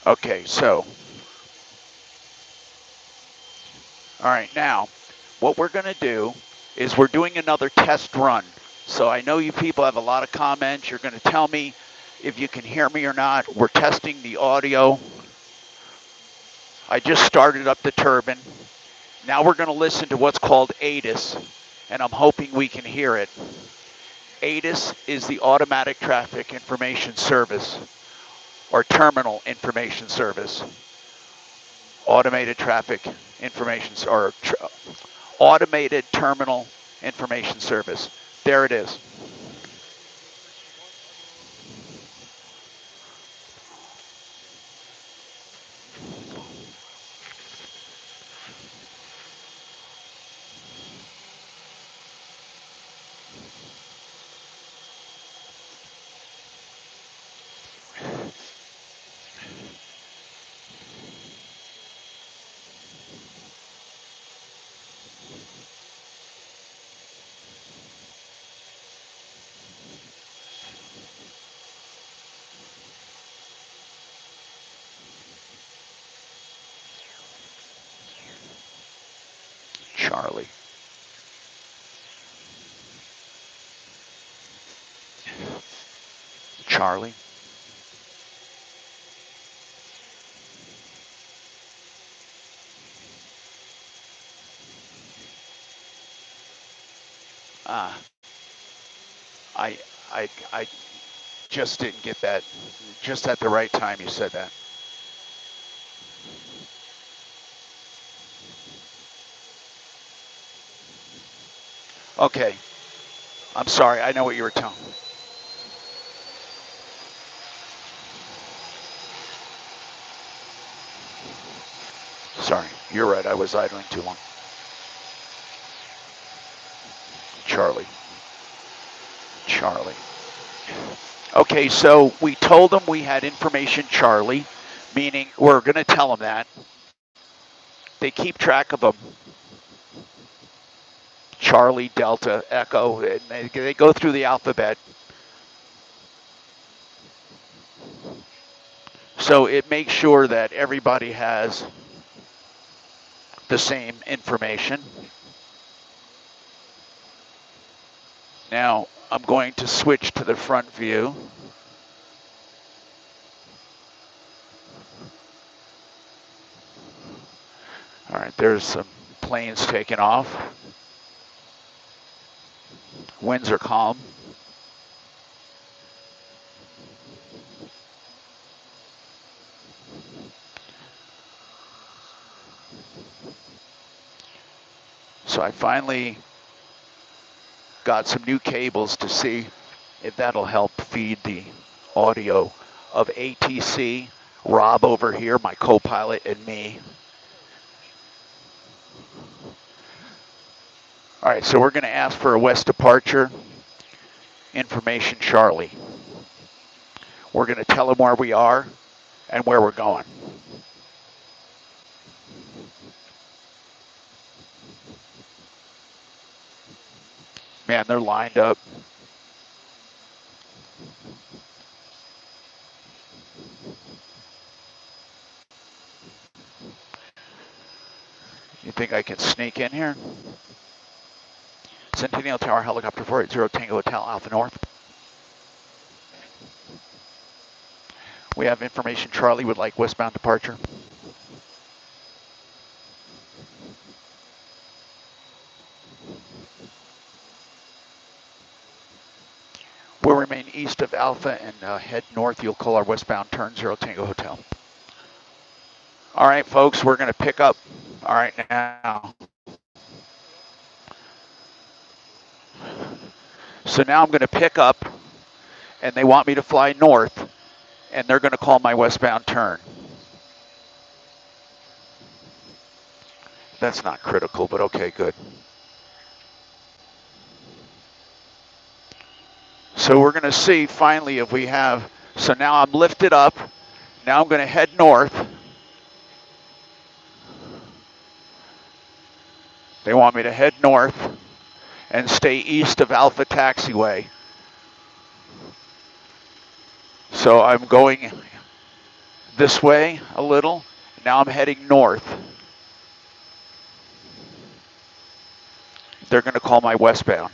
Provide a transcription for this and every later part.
Okay, so, all right, now, what we're going to do is we're doing another test run. So I know you people have a lot of comments. You're going to tell me if you can hear me or not. We're testing the audio. I just started up the turbine. Now we're going to listen to what's called ATIS, and I'm hoping we can hear it. ATIS is the Automatic Traffic Information Service, or Terminal Information Service. Automated Traffic Information, or Automated Terminal Information Service. There it is. Charlie. Charlie. Ah, I, I just didn't get that. Just at the right time you said that. Okay. I'm sorry. I know what you were telling me. Sorry. You're right. I was idling too long. Charlie. Charlie. Okay, so we told them we had information Charlie, meaning we're going to tell them that. They keep track of them. Charlie, Delta, Echo, and they go through the alphabet. So it makes sure that everybody has the same information. Now I'm going to switch to the front view. All right, there's some planes taking off. Winds are calm. So I finally got some new cables to see if that'll help feed the audio of ATC, Rob over here, my co-pilot, and me. All right, so we're going to ask for a west departure, information Charlie. We're going to tell them where we are and where we're going. Man, they're lined up. You think I can sneak in here? Centennial Tower, helicopter 480 Tango Hotel, Alpha North. We have information Charlie would like westbound departure. We'll remain east of Alpha and head north. You'll call our westbound turn 0 Tango Hotel. All right, folks, we're going to pick up. All right, now. So now I'm going to pick up, and they want me to fly north, and they're going to call my westbound turn. That's not critical, but okay, good. So we're going to see finally if we have, so now I'm lifted up. Now I'm going to head north. They want me to head north and stay east of Alpha Taxiway. So I'm going this way a little. Now I'm heading north. They're going to call my westbound.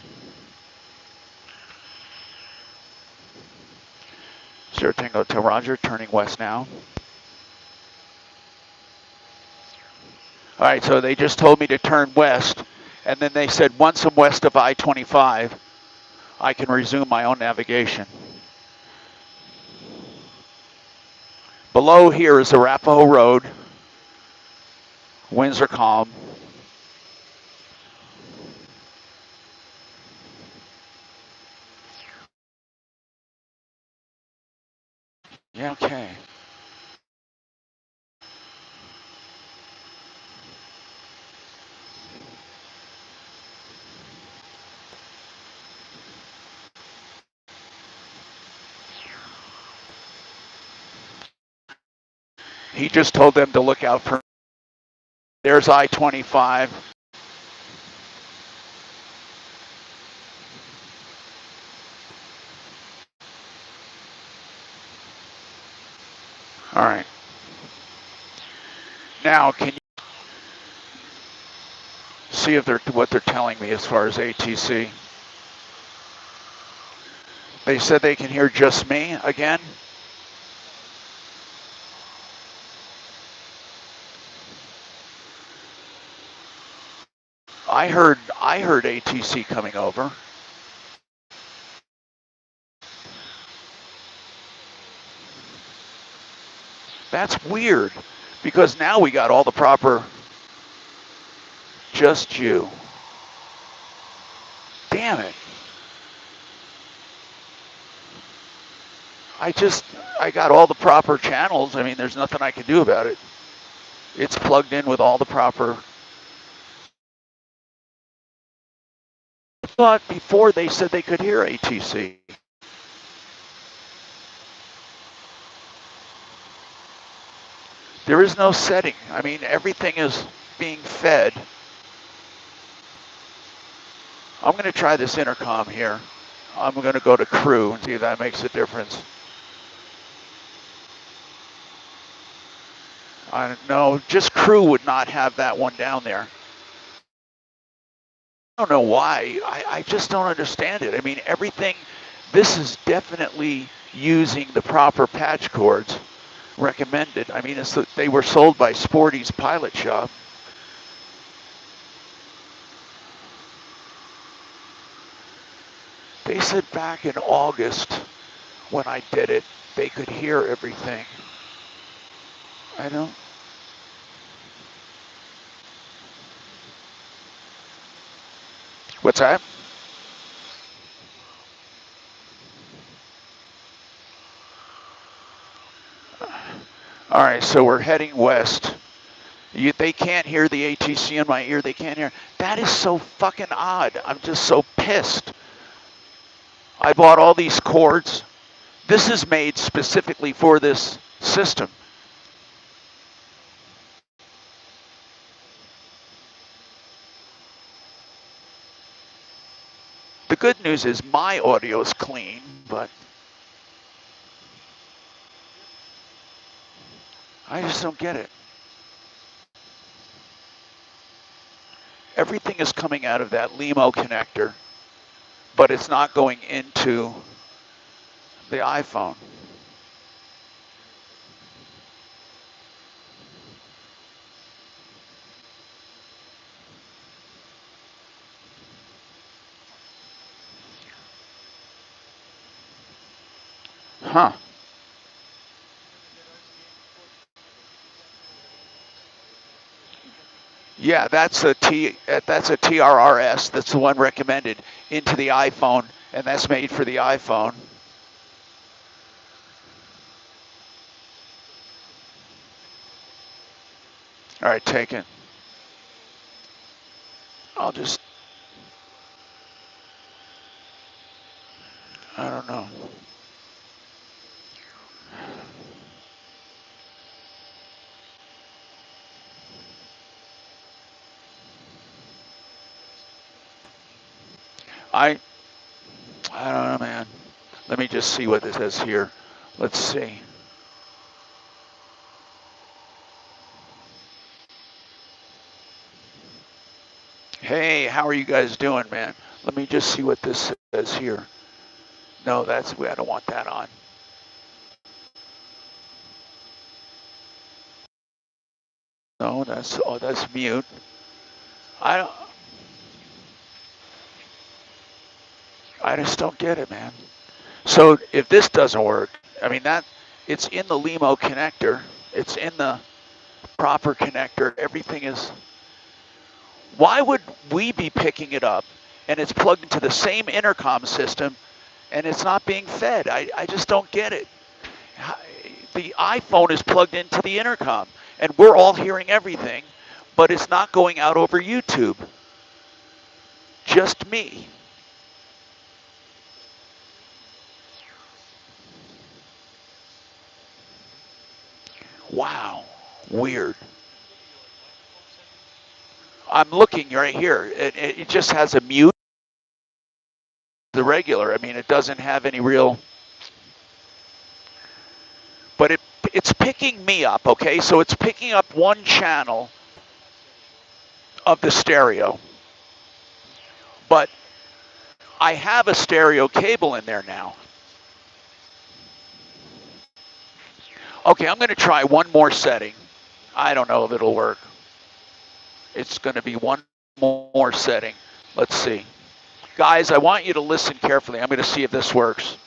0 Tango to Roger, turning west now. All right, so they just told me to turn west, and then they said once I'm west of I-25, I can resume my own navigation. Below here is Arapahoe Road. Winds are calm. Yeah, okay. He just told them to look out for. There's I-25. All right. Now, can you see if what they're telling me as far as ATC? They said they can hear just me again. I heard ATC coming over. That's weird, because now we got all the proper. Just you. Damn it. I got all the proper channels. I mean, there's nothing I can do about it. It's plugged in with all the proper. I thought before they said they could hear ATC. There is no setting. I mean, everything is being fed. I'm going to try this intercom here. I'm going to go to crew and see if that makes a difference. No, just crew would not have that one down there. I don't know why. I just don't understand it. I mean, everything, this is definitely using the proper patch cords recommended. I mean, they were sold by Sporty's Pilot Shop. They said back in August when I did it, they could hear everything. I don't. What's that? All right, so we're heading west. They can't hear the ATC in my ear. They can't hear. That is so fucking odd. I'm just so pissed. I bought all these cords. This is made specifically for this system. The good news is my audio is clean, but I just don't get it. Everything is coming out of that LEMO connector, but it's not going into the iPhone. Huh. Yeah, that's a TRRS. That's the one recommended into the iPhone, and that's made for the iPhone. All right, take it. I'll just, I don't know. I don't know, man. Let me just see what it says here. Let's see. Hey, how are you guys doing, man? Let me just see what this says here. No, I don't want that on. No, that's mute. I don't, I just don't get it, man. So if this doesn't work, I mean it's in the Limo connector. It's in the proper connector. Everything is. Why would we be picking it up and it's plugged into the same intercom system and it's not being fed? I just don't get it. The iPhone is plugged into the intercom and we're all hearing everything, but it's not going out over YouTube. Just me. Wow. Weird. I'm looking right here. It just has a mute, the regular. I mean, it doesn't have any real, but it's picking me up, okay? So it's picking up one channel of the stereo, but I have a stereo cable in there now. Okay, I'm going to try one more setting. I don't know if it'll work. It's going to be one more setting. Let's see. Guys, I want you to listen carefully. I'm going to see if this works.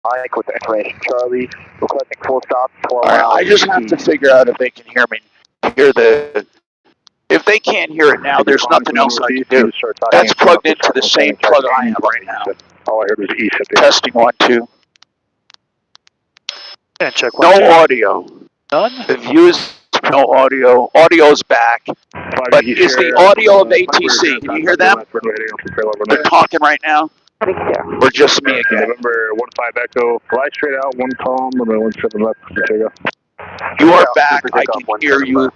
Mike with information Charlie, requesting full stop, 12 All right, I just have to figure out if they can hear me. If they can't hear it now, there's nothing else I can do. That's plugged into the same plug I have right now. All I heard was east up there. Testing 1, 2. Yeah, check 1, No 2. audio. None? The view is no audio. Audio's back. But is the audio of ATC? Can you hear them? They're talking right now? Or just me again? November 15 Echo, fly straight out, 1 calm, and then 17 left, Ortega. You are back. I can hear you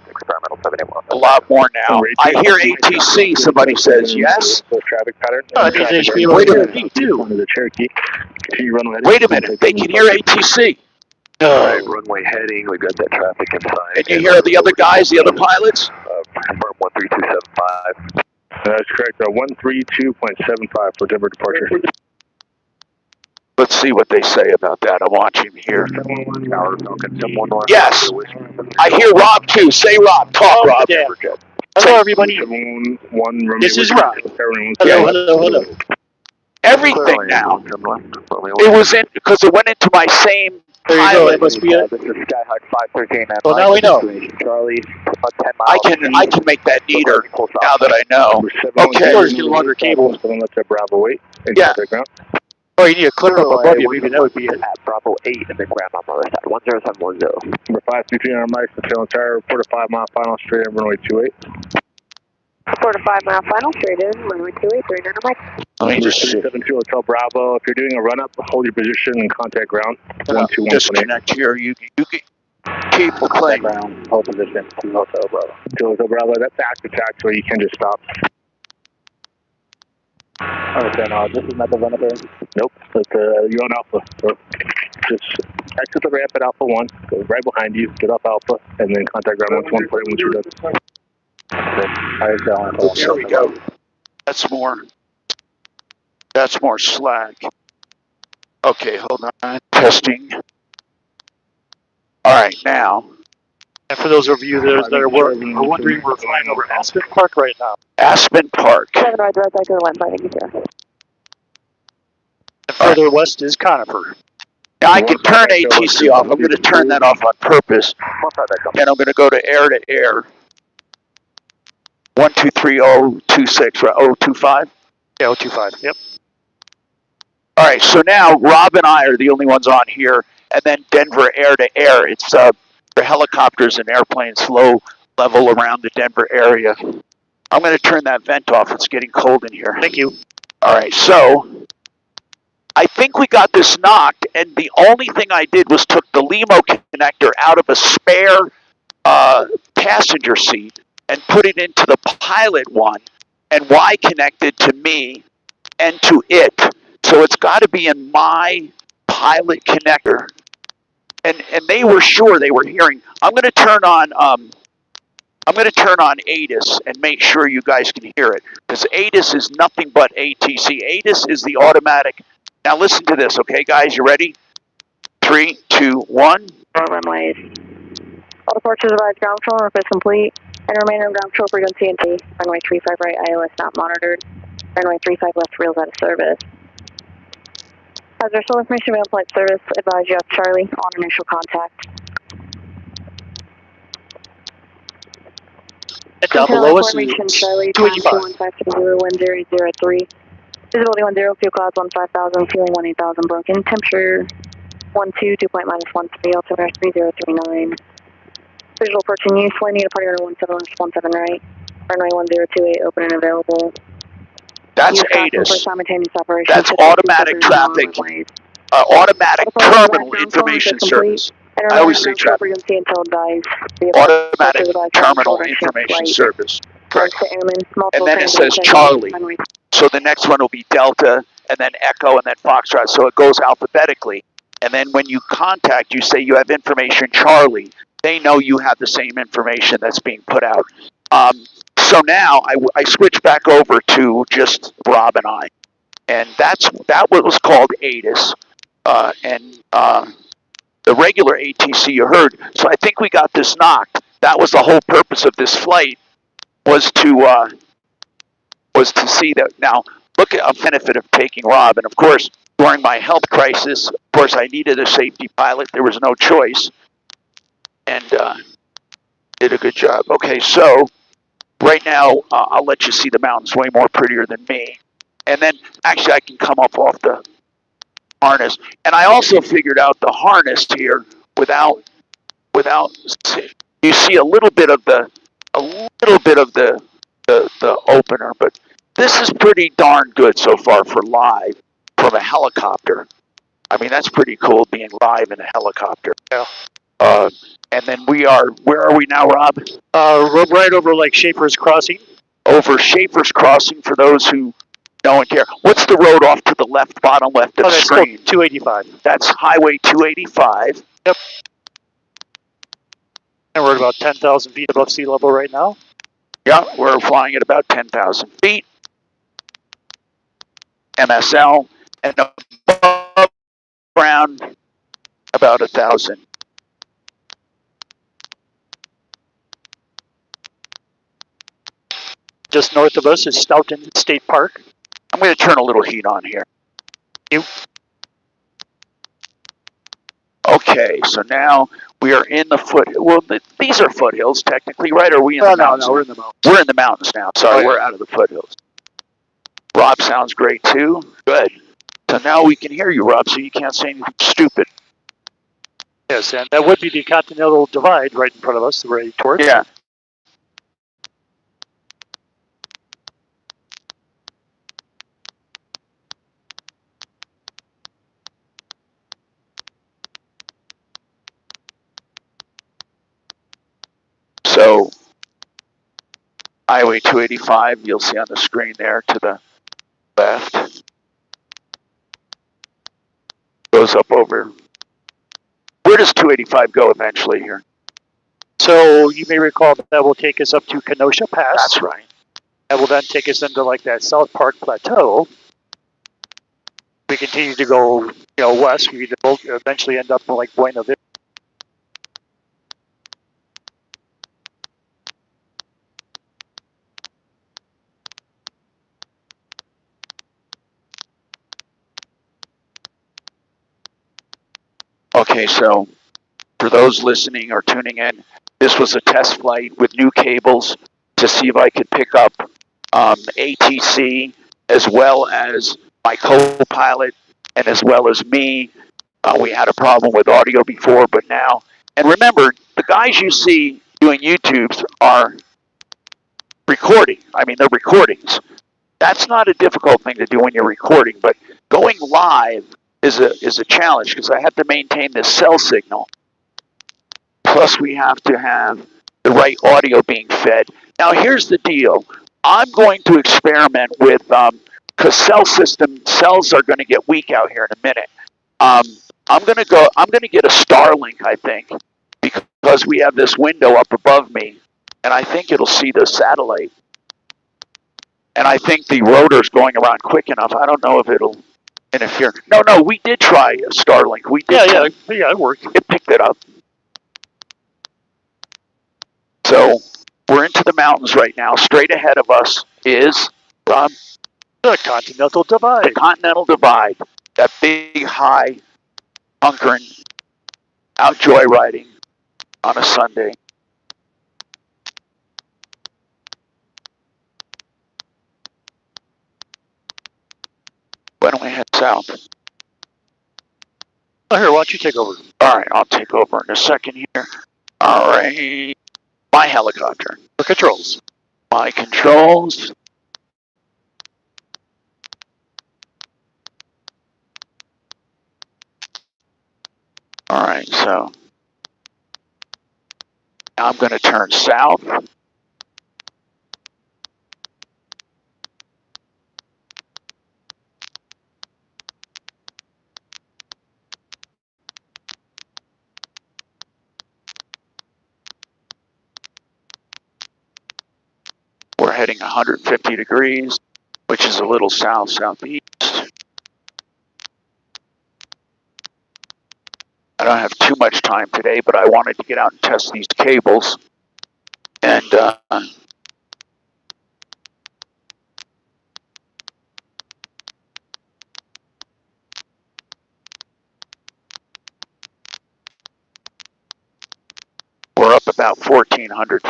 a lot more now. I hear ATC, somebody says. Yes? Traffic pattern. Wait a minute. Wait a minute. They can hear ATC. Alright, runway heading, we got that traffic inside. And you hear the other guys, the other pilots? Confirm 13275. That's correct, 132.75 for Denver departure. Let's see what they say about that. I'm watching here. Yes. I hear Rob too. Say Rob. Talk, Rob. Yeah. Hello, everybody. This is Rob. Hello. Everything now. It was in, because it went into my same There you go. pilot. It must be it. This is Skyhawk 513. Well, now we know. Charlie, about 10 miles. I can make that neater now that I know. Okay. Or just get a longer cable. Let's have Bravo 8. Yeah. Oh, you need a clip up above you. Maybe that would be it. At Bravo 8 and then grab on the other side. 10710. Number 533 on Mike, the tail entire report a 5 mile final straight in runway 28. Report a 5 mile final straight in runway 28, 39 on Mike. Let me just 372 Hotel Bravo. If you're doing a run up, hold your position and contact ground. 12128. disconnect here. You can keep playing. Ground, hold position, Hotel Bravo. Hotel Bravo, that's active tax where you can just stop. This is not the run up area? Nope, but you're on Alpha. So just exit the ramp at Alpha 1, go right behind you, get off Alpha, and then contact ground 121 once you're done. There we go. That's more slack. Okay, hold on. Testing. All right, now. And for those of you that are wondering, we're flying over Aspen Park right now. Aspen Park. 7 right back to the left, I think it's here. And further west is Conifer. Now I can turn ATC off. I'm going to turn that off on purpose. And I'm going to go to air. 123026, right? 025? Yeah, 025, yep. All right, so now Rob and I are the only ones on here, and then Denver air to air. It's for helicopters and airplanes low level around the Denver area. I'm going to turn that vent off. It's getting cold in here. Thank you. All right, so I think we got this knocked, and the only thing I did was took the LEMO connector out of a spare passenger seat and put it into the pilot one, and Y connected to me and to it. So it's got to be in my pilot connector. And they were sure they were hearing. I'm going to turn on ATIS and make sure you guys can hear it, because ATIS is nothing but ATC. ATIS is the automatic. Now listen to this, okay, guys? You ready? 3, 2, 1. Runways. All departures advised ground control, request complete. And remainder of ground control frequency and T. Runway 35 right, ILS not monitored. Runway 35 left, wheels out of service. As there's still information on flight service, advise you have Charlie on initial contact. And down below us is Charlie, 285. 1570, visibility 10, fuel clouds 15,000, fueling 18,000, broken. Temperature 12, dew point -13, altimeter 3039. Visual approaching use, flight need a party order 17 right. Runway 1028, open and available. That's ATIS. Simultaneous operation. That's automatic traffic, automatic terminal information service. I always say traffic. Automatic terminal information service. Correct. And then it says Charlie. So the next one will be Delta, and then Echo, and then Foxtrot. So it goes alphabetically. And then when you contact, you say you have information Charlie. They know you have the same information that's being put out. So now I switch back over to just Rob and I. And that was called ATIS. The regular ATC you heard. So I think we got this knocked. That was the whole purpose of this flight, was to see that. Now, look at a benefit of taking Rob. And of course, during my health crisis, of course, I needed a safety pilot. There was no choice. And did a good job. Okay, so right now, I'll let you see the mountains way more prettier than me. And then, actually, I can come up off the harness. And I also figured out the harness here without, you see a little bit of the opener, but this is pretty darn good so far for live from a helicopter. I mean, that's pretty cool being live in a helicopter. Yeah. And then where are we now, Rob? We're right over like Schaefer's Crossing. Over Schaefer's Crossing for those who don't care. What's the road off to the left, bottom left of the that's screen? 285. That's Highway 285. Yep. And we're at about 10,000 feet above sea level right now. Yeah, we're flying at about 10,000 feet. MSL, and above ground about 1,000. Just north of us is Stoughton State Park. I'm going to turn a little heat on here. Okay, so now we are in the these are foothills technically, right? Or are we in the mountains? No, we're in the mountains. We're in the mountains now. Sorry, we're out of the foothills. Rob sounds great too. Good. So now we can hear you, Rob, so you can't say anything stupid. Yes, and that would be the Continental Divide right in front of us, right towards. Yeah. So, Highway 285, you'll see on the screen there to the left. Goes up over. Where does 285 go eventually here? So you may recall that will take us up to Kenosha Pass. That's right. That will then take us into like that South Park Plateau. We continue to go, west. We eventually end up in like Buena Vista. Okay, so for those listening or tuning in, this was a test flight with new cables to see if I could pick up ATC as well as my co-pilot and as well as me. We had a problem with audio before, but now, and remember, the guys you see doing YouTubes are recording. I mean, they're recordings. That's not a difficult thing to do when you're recording, but going live is a challenge because I have to maintain this cell signal. Plus, we have to have the right audio being fed. Now, here's the deal. I'm going to experiment with, because cells are going to get weak out here in a minute. I'm going to get a Starlink, I think, because we have this window up above me, and I think it'll see the satellite. And I think the rotor's going around quick enough. I don't know if it'll interfere. No, we did try a Starlink. We did. Yeah, it worked. It picked it up. So we're into the mountains right now. Straight ahead of us is the Continental Divide. The Continental Divide. That big, high, hunkering, out joyriding on a Sunday. Why don't we head south? Oh, here, why don't you take over? All right, I'll take over in a second here. All right. My helicopter. For controls. My controls. All right, so now I'm going to turn south. We're heading 150 degrees, which is a little southeast. I don't have too much time today, but I wanted to get out and test these cables. And about 1,400,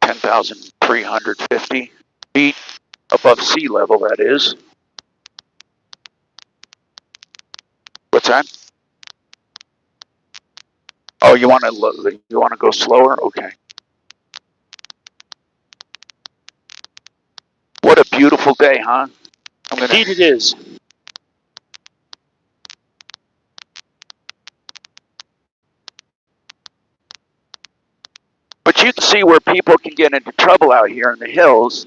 10,350 feet above sea level, that is. What's that? Oh, you want to go slower? Okay. What a beautiful day, huh? Indeed it is. But you can see where people can get into trouble out here in the hills.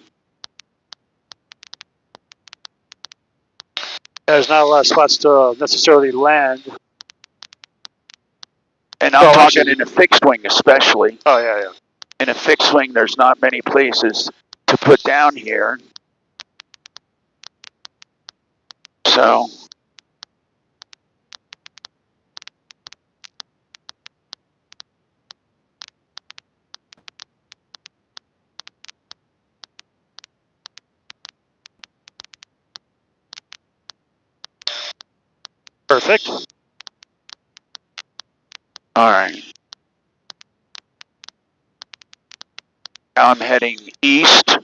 There's not a lot of spots to necessarily land. And I'm talking in a fixed wing especially. Oh, yeah, yeah. In a fixed wing, there's not many places to put down here. So... Perfect. All right. Now I'm heading east.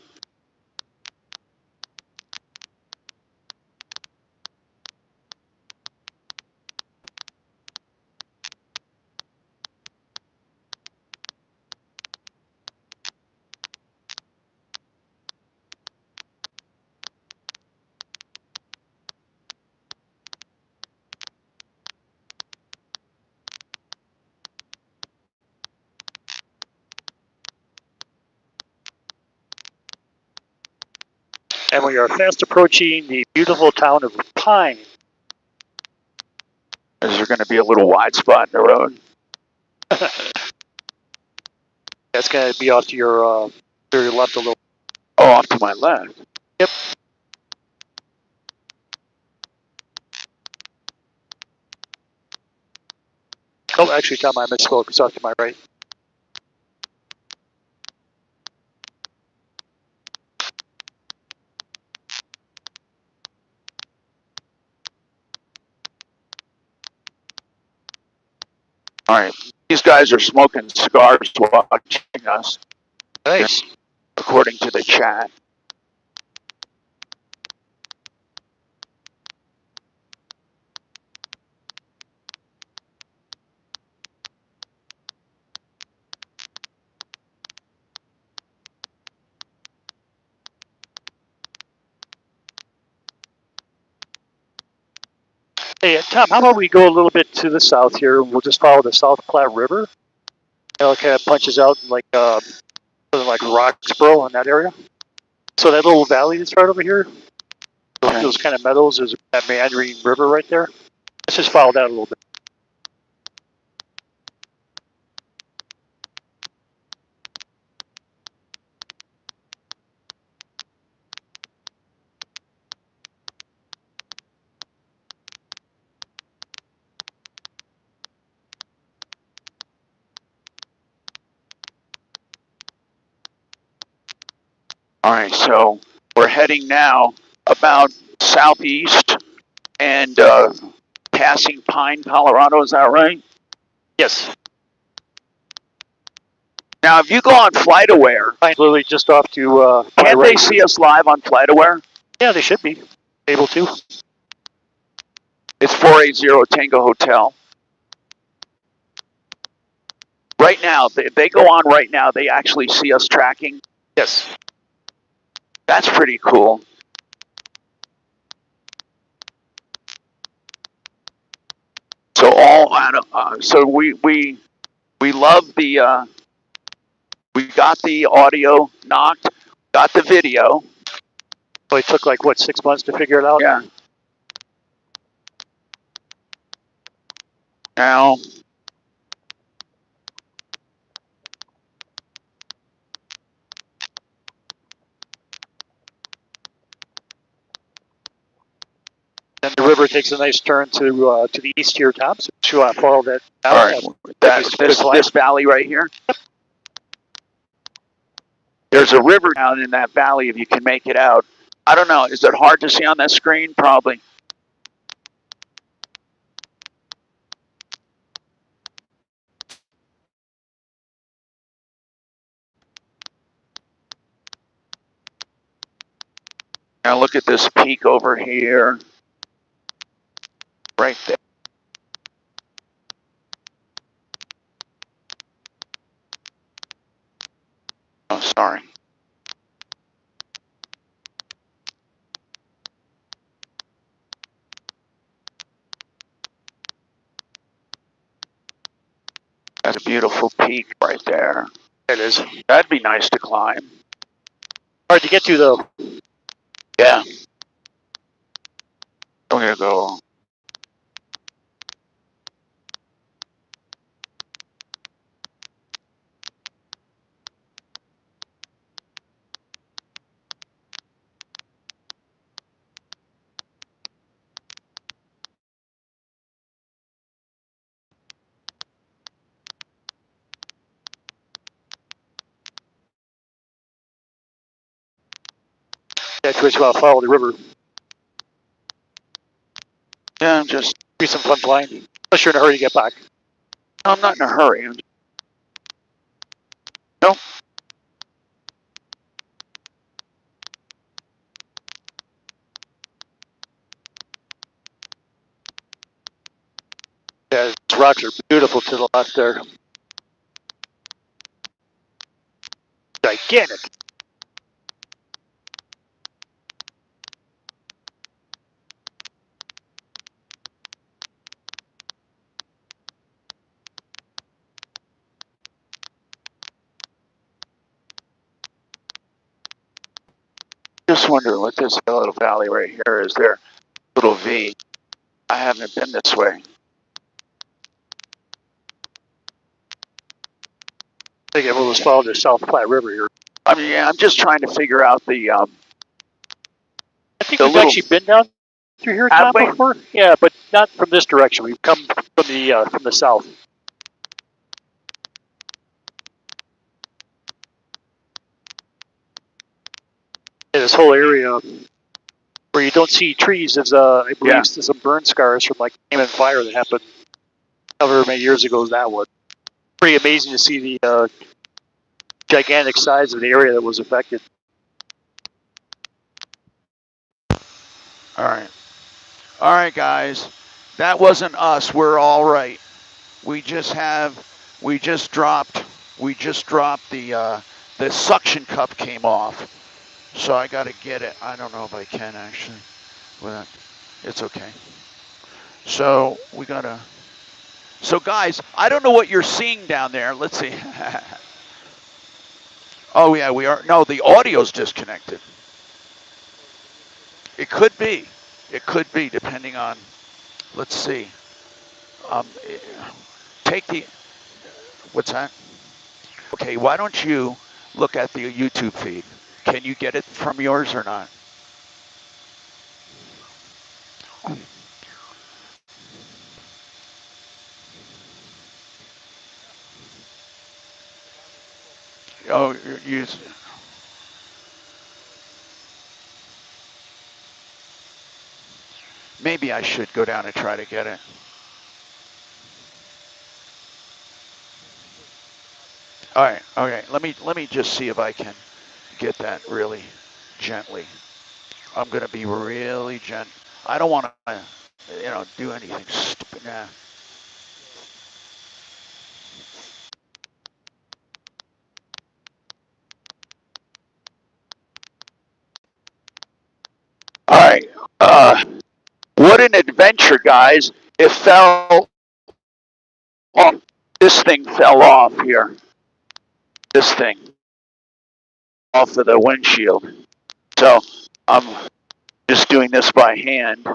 And we are fast approaching the beautiful town of Pine. Is there going to be a little wide spot in the road? That's going to be off to your left a little. Oh, off to my left. Yep. Oh, actually, Tom, I misspoke. It's off to my right. All right. These guys are smoking cigars watching us. Nice. According to the chat. Hey, Tom, how about we go a little bit to the south here, and we'll just follow the South Platte River. You know, it kind of punches out like Roxborough in that area. So that little valley that's right over here, those kind of meadows, there's that meandering river right there. Let's just follow that a little bit. All right, so we're heading now about southeast and passing Pine, Colorado. Is that right? Yes. Now, if you go on FlightAware, Pine's literally just off to. Can't they see us live on FlightAware? Yeah, they should be able to. It's 480 Tango Hotel. Right now, if they go on right now, they actually see us tracking. Yes. That's pretty cool. So so we love the we got the audio knocked, got the video. So it took like what, 6 months to figure it out? Yeah. Now. Then the river takes a nice turn to the east here, Tom. So you want to follow that. All right. This valley right here. There's a river down in that valley if you can make it out. I don't know. Is it hard to see on that screen? Probably. Now look at this peak over here. Right there. Oh, sorry. That's a beautiful peak right there. It is. That'd be nice to climb. Hard to get to, though. Yeah. I'm gonna go. That's where it's about to follow the river. Yeah, I'm just. Be some fun flying. Unless you're in a hurry to get back. I'm not in a hurry. Nope. Yeah, these rocks are beautiful to the left there. Gigantic. Just wonder what this little valley right here is. There, little V. I haven't been this way. I think it will just follow the South Platte River here. I mean, yeah, I'm just trying to figure out the. I think the we've little, actually been down through here, Tom, before. Yeah, but not from this direction. We've come from the south. Yeah, this whole area where you don't see trees is, I believe, some burn scars from like Cayman fire that happened however many years ago as that was. Pretty amazing to see the gigantic size of the area that was affected. All right, guys. That wasn't us. We're all right. We just dropped the suction cup came off. So I got to get it. I don't know if I can actually. But it's okay. So we got to. So guys, I don't know what you're seeing down there. Let's see. Oh yeah, we are. No, the audio's disconnected. It could be. It could be depending on. Let's see. Um, take the. What's that? Okay, why don't you look at the YouTube feed? Can you get it from yours or not? Oh, you. Maybe I should go down and try to get it. All right, okay. Let me just see if I can get that really gently. I'm gonna be really gentle. I don't want to, do anything stupid. Nah. All right. What an adventure, guys! It fell off. This thing fell off here. This thing off of the windshield. So I'm just doing this by hand,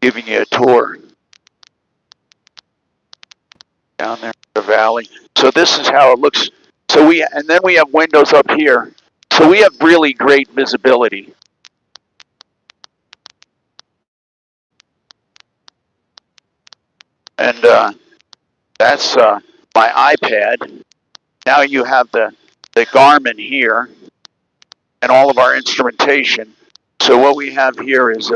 giving you a tour down there in the valley. So this is how it looks. And then we have windows up here. So we have really great visibility. And that's my iPad. Now you have the Garmin here and all of our instrumentation. So what we have here is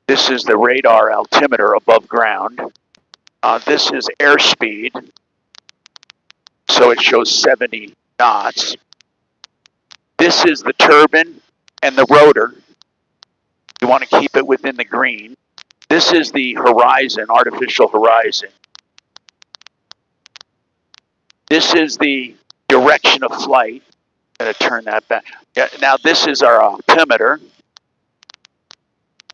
this is the radar altimeter above ground. This is airspeed. So it shows 70 knots. This is the turbine and the rotor. You want to keep it within the green. This is the horizon, artificial horizon. This is the direction of flight. I'm going to turn that back. Yeah, now this is our altimeter.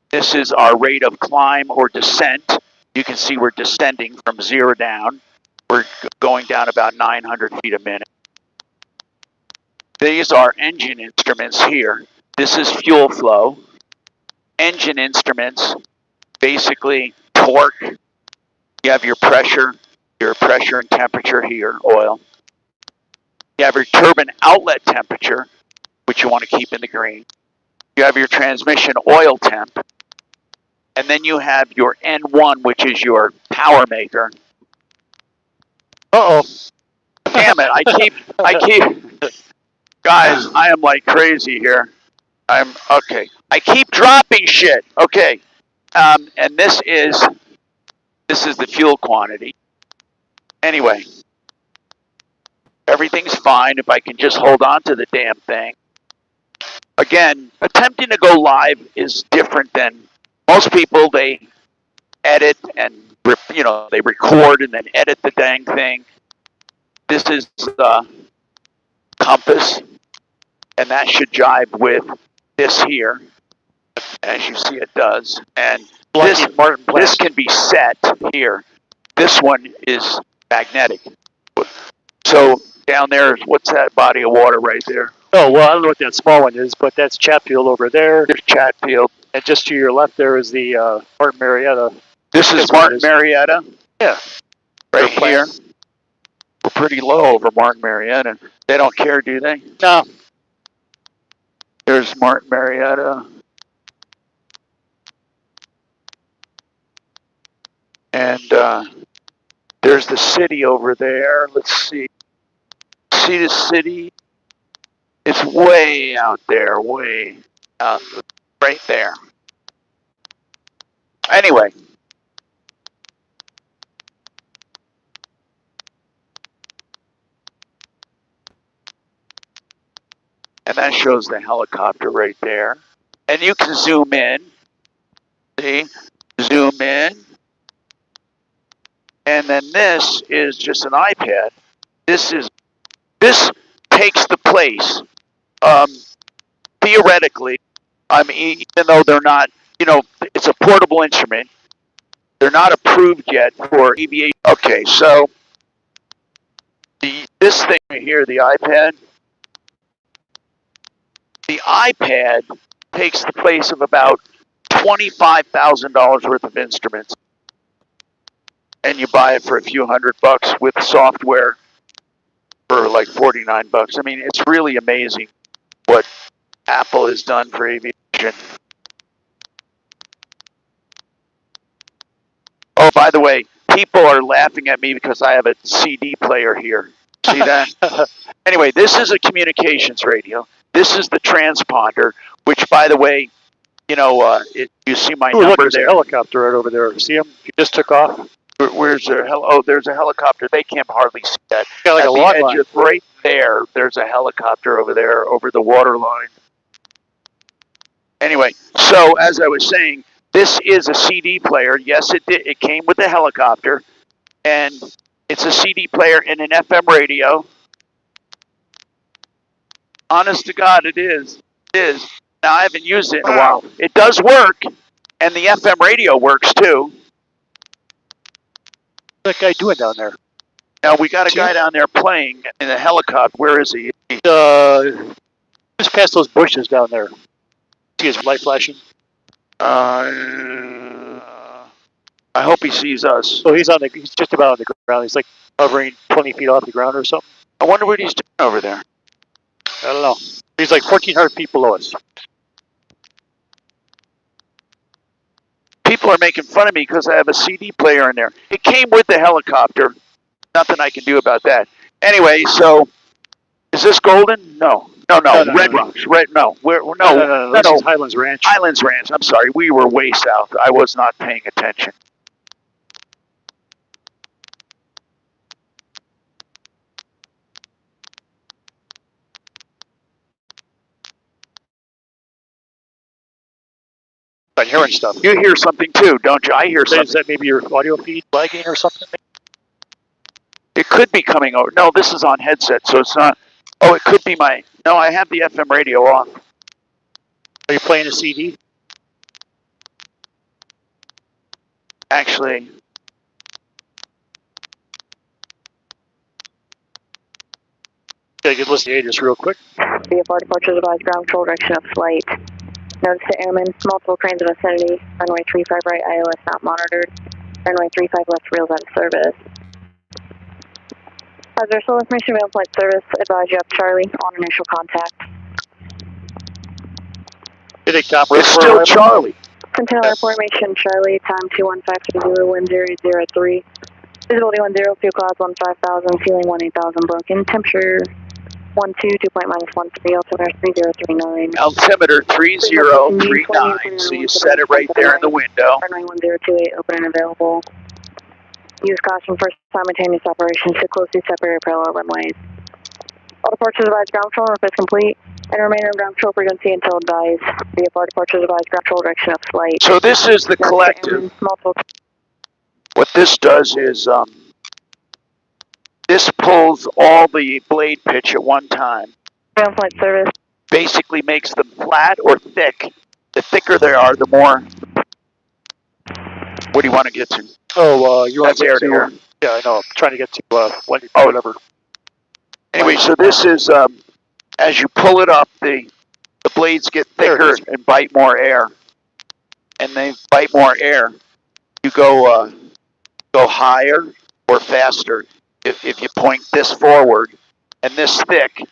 This is our rate of climb or descent. You can see we're descending from 0 down. We're going down about 900 feet a minute. These are engine instruments here. This is fuel flow. Engine instruments, basically torque. You have your pressure and temperature here, oil. You have your turbine outlet temperature, which you want to keep in the green. You have your transmission oil temp. And then you have your N1, which is your power maker. Uh-oh. Damn it, I keep, guys, I am like crazy here. Okay. I keep dropping shit. Okay. And this is the fuel quantity. Anyway, everything's fine if I can just hold on to the damn thing. Again, attempting to go live is different than most people. They edit and, they record and then edit the dang thing. This is the compass, and that should jive with this here. As you see, it does. And this can be set here. This one is magnetic. So down there, what's that body of water right there? Oh, well, I don't know what that small one is, but that's Chatfield over there. There's Chatfield. And just to your left there is the Martin Marietta. This is Martin Marietta. Yeah. Right here. We're pretty low over Martin Marietta. They don't care, do they? No. There's Martin Marietta. And there's the city over there. Let's see. See the city? It's way out there, way out, right there. Anyway. And that shows the helicopter right there. And you can zoom in. See? Zoom in. And then this is just an iPad. This takes the place. Theoretically, I mean, even though they're not, it's a portable instrument. They're not approved yet for aviation. Okay, so this thing right here, the iPad takes the place of about $25,000 worth of instruments. And you buy it for a few $100 with software for like $49. I mean, it's really amazing what Apple has done for aviation. Oh, by the way, people are laughing at me because I have a CD player here. See that? Anyway, this is a communications radio. This is the transponder, which, by the way, you see my number there's there. A helicopter right over there. See him? He just took off. Where's there? Oh, there's a helicopter. They can't hardly see that. Yeah, like at a the log edge line. of right there. There's a helicopter over there, over the water line. Anyway, so as I was saying, this is a CD player. Yes, it did. It came with a helicopter, and it's a CD player and an FM radio. Honest to God, it is. It is. Now, I haven't used it in a while. It does work, and the FM radio works too. What's that guy doing down there? Now, we got a guy down there playing in a helicopter. Where is he? Just past those bushes down there. See his light flashing? I hope he sees us. So he's just about on the ground. He's like hovering 20 feet off the ground or something. I wonder what he's doing over there. I don't know. He's like 1,400 feet below us. People are making fun of me because I have a CD player in there. It came with the helicopter. Nothing I can do about that. Anyway, so is this Golden? No. Red Rocks. No. No. This is Highlands Ranch. Highlands Ranch. I'm sorry. We were way south. I was not paying attention. I'm hearing stuff. You hear something too, don't you? I hear Is something. that maybe your audio feed lagging or something? It could be coming over. No, this is on headset, so it's not. Oh, it could be my. No, I have the FM radio off. Are you playing a CD? Actually, Yeah, you can listen to just real quick. VFR departures advised ground control direction of flight. Notice to airmen, multiple trains in vicinity. Runway 35 right, ILS not monitored. Runway 35 left, wheels out of service. As there's full information available flight service, advise you up Charlie on initial contact. Did it come? it's still Charlie. Centennial Airport information, Charlie, time 21530, wind 0803. Visibility 10, fuel clouds 15,000, fueling 18,000, broken. Temperature 12, dew point -13, altimeter 3039. Altimeter 3039. So you set it right there in the window. Runway 1028, open and available. Use caution for simultaneous operations to closely separate parallel runways. All departures advised ground control if it's complete, and remain on ground control frequency until it dies. VFR departures advised ground control direction of flight. So this is the collective. What this does is this pulls all the blade pitch at one time. Ground flight service. Basically makes them flat or thick. The thicker they are, the more. What do you want to get to? Oh, you want That's air to air. Yeah, I know. I'm trying to get to whatever. Anyway, so this is as you pull it up, the blades get thicker and bite more air, and they bite more air. You go higher or faster if you point this forward and this thick.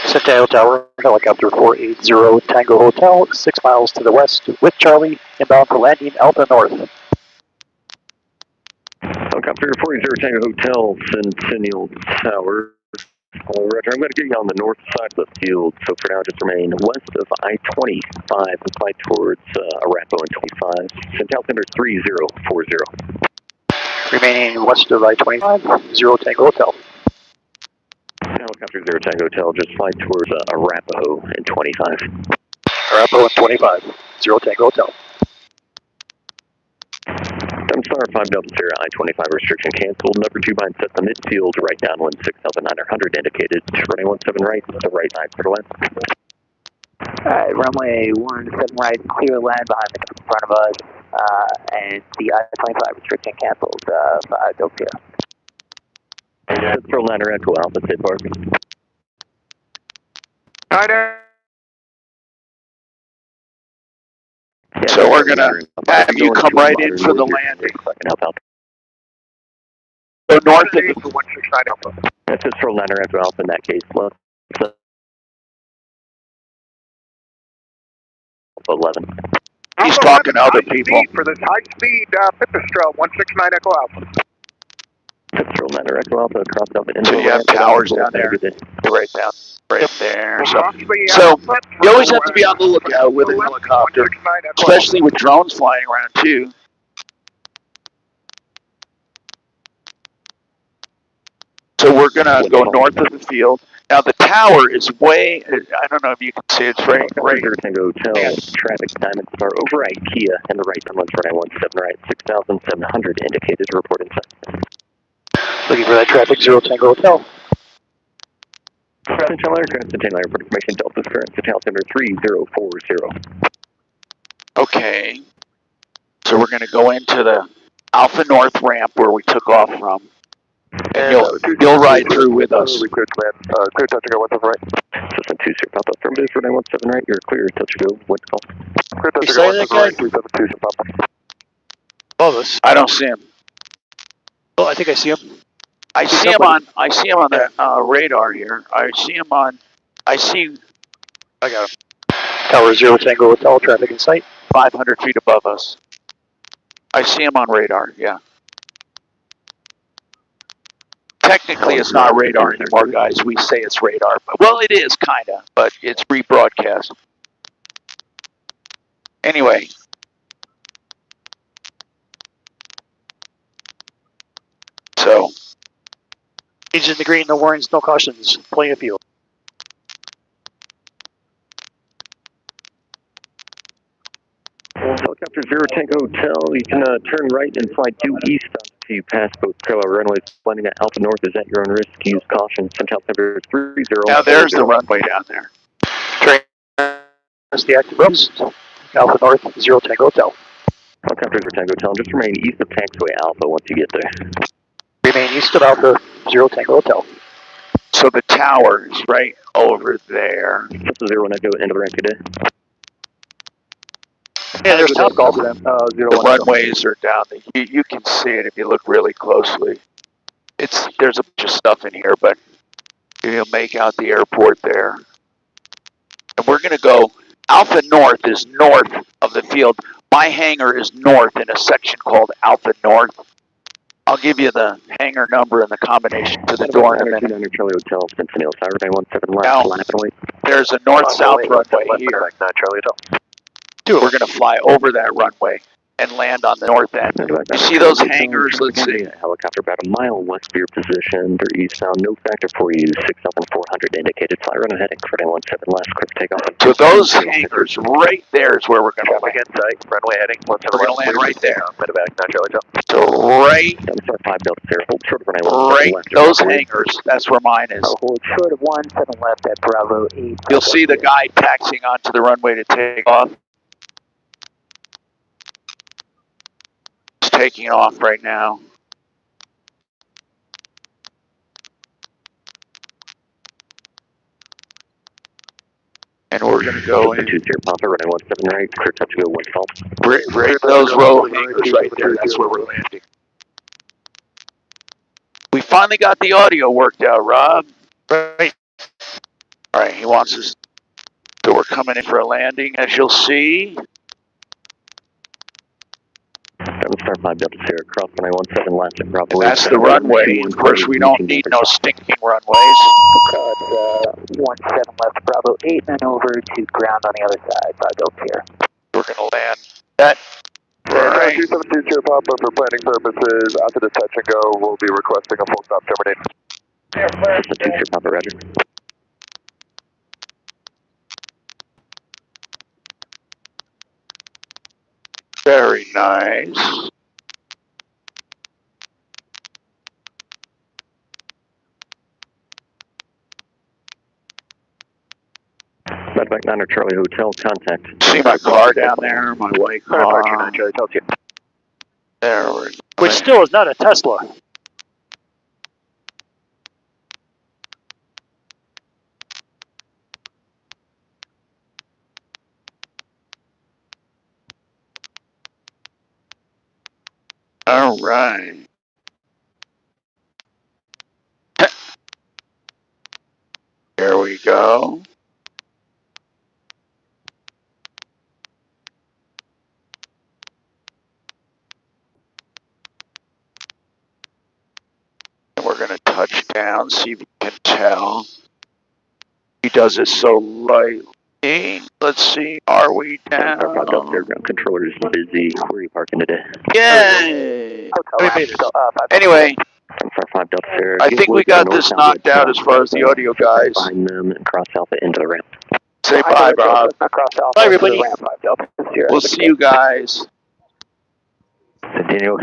Centennial Tower, helicopter 480 Tango Hotel, 6 miles to the west with Charlie, inbound for landing Alpha North. Helicopter 480 Tango Hotel, Centennial Tower. Roger, I'm going to get you on the north side of the field, so for now just remain west of I-25 and fly towards Arapahoe and 25. Centennial Center 3040. Remaining west of I-25, 0 Tango Hotel. Helicopter 0 Tango Hotel, just fly towards Arapahoe and 25. Arapahoe and 25, 0 Tango Hotel. Star 500 I-25 restriction canceled. Number 2 bind set the midfield right downwind 6,900 indicated. Runway 17 right, the right side for the land. Alright, runway 17 right, clear land behind the in front of us, and the I-25 restriction canceled, 5 don't clear. That's for Lander Echo Alpha, State Park. So we're going to have you come right in for the landing. Go north of the 169 Alpha. That's just for Lander Echo Alpha in that case. 11. He's talking to other people. For this high-speed Pipistrel, 169 Echo Alpha. Pipistrel, Lander Echo Alpha, across Alpha. So you have towers down there. Right down. Right there. So you always have to be on the lookout with a helicopter, especially with drones flying around too. So we're going to go north of the field. Now the tower is way, I don't know if you can see, it's right. Tango Hotel, traffic diamonds are over IKEA and the right downwind for 917 right, 6,700 indicated, report inside. Looking for that traffic, 0 Tango Hotel. Centennial Aircraft, Centennial Airport information, Delta's current, Centennial Center 3040. Okay. So we're going to go into the Alpha North ramp where we took off from. And you'll ride through with us. Clear to land, clear touch and go, what's up right? System 2 0 Papa, affirmative for 917 right, you're clear, touch and go, what's call? Clear touch and go, what's up right, 372 0 Papa. Above us. I don't see him. Oh, I think I see him. I see him on the radar here. I got him. Tower 0 Tango Hotel, traffic in sight. 500 feet above us. I see him on radar, yeah. Technically, it's not radar anymore, guys. We say it's radar. Well, it is, kind of, but it's rebroadcast. Anyway. So. Engine in the green, no warnings, no cautions. Plenty of fuel. Helicopter Zero Tango Hotel, you can turn right and fly due east until you pass both parallel runways. Landing at Alpha North is at your own risk. Use caution. Central temperature 30. Now there's the runway down there. That's the active routes. Alpha North, Zero Tango Hotel. Helicopter Zero Tango Hotel, just remain east of taxiway Alpha once you get there. Remain east of Alpha, Zero Tango Hotel. So the tower is right over there. That's a 01 Echo, end of the ramp today. Yeah, there's top golf for them. The runways are down there. You can see it if you look really closely. There's a bunch of stuff in here, but you'll make out the airport there. And we're going to go, Alpha North is north of the field. My hangar is north in a section called Alpha North. I'll give you the hangar number and the combination to the door in a minute. Charlie Hotel, Centennial, Tower 917 left, line up and wait. There's a north-south runway here. Charlie Hotel. We're going to fly over that runway and land on the north end. You see those hangars? Let's see. Helicopter about a mile west of your position. They're eastbound. No factor for you. 6,400 indicated. Fly run ahead. Credit 17 left. Quick takeoff. So those hangars right there is where we're going to land. Again, sight. Runway heading. We're going to land right there. Charlie Hotel. So right, start 5 Delta Sierra. Hold short of runway. Right, those hangars. That's where mine is. Hold short of 17 left at Bravo 8. You'll see the guy taxiing onto the runway to take off. Taking off right now. And we're going to go in. 20 Papa, running 17 right, clear touch to go 1 fault. Right those row hangers right there. That's where we're landing. We finally got the audio worked out, Rob. Right. All right, he wants us. So we're coming in for a landing, as you'll see. Start 5 Delta Sierra, cross 917 left at Bravo. That's the runway. Of course, we don't need no stinking runways. 17 left Bravo 8, and over to ground on the other side, 5 Delta Sierra. We're going to land that. Right. 272 Sierra Papa, for planning purposes, after the touch and go, we'll be requesting a full stop terminate. That's the 2 Sierra Papa, roger. Very nice. Back 9 Charlie Hotel, contact. See my car down there, my white car. There we go. Which still is not a Tesla. All right. Here we go. And we're going to touch down, see if you can tell. He does it so lightly. Let's see, are we down? Ground controller is busy. Where are you parking today? Yay! Anyway, I think we got this knocked out as far as the audio guys. Behind them and cross Alpha into the ramp. Say bye, Bob. Bye, everybody. We'll see you guys. Centennial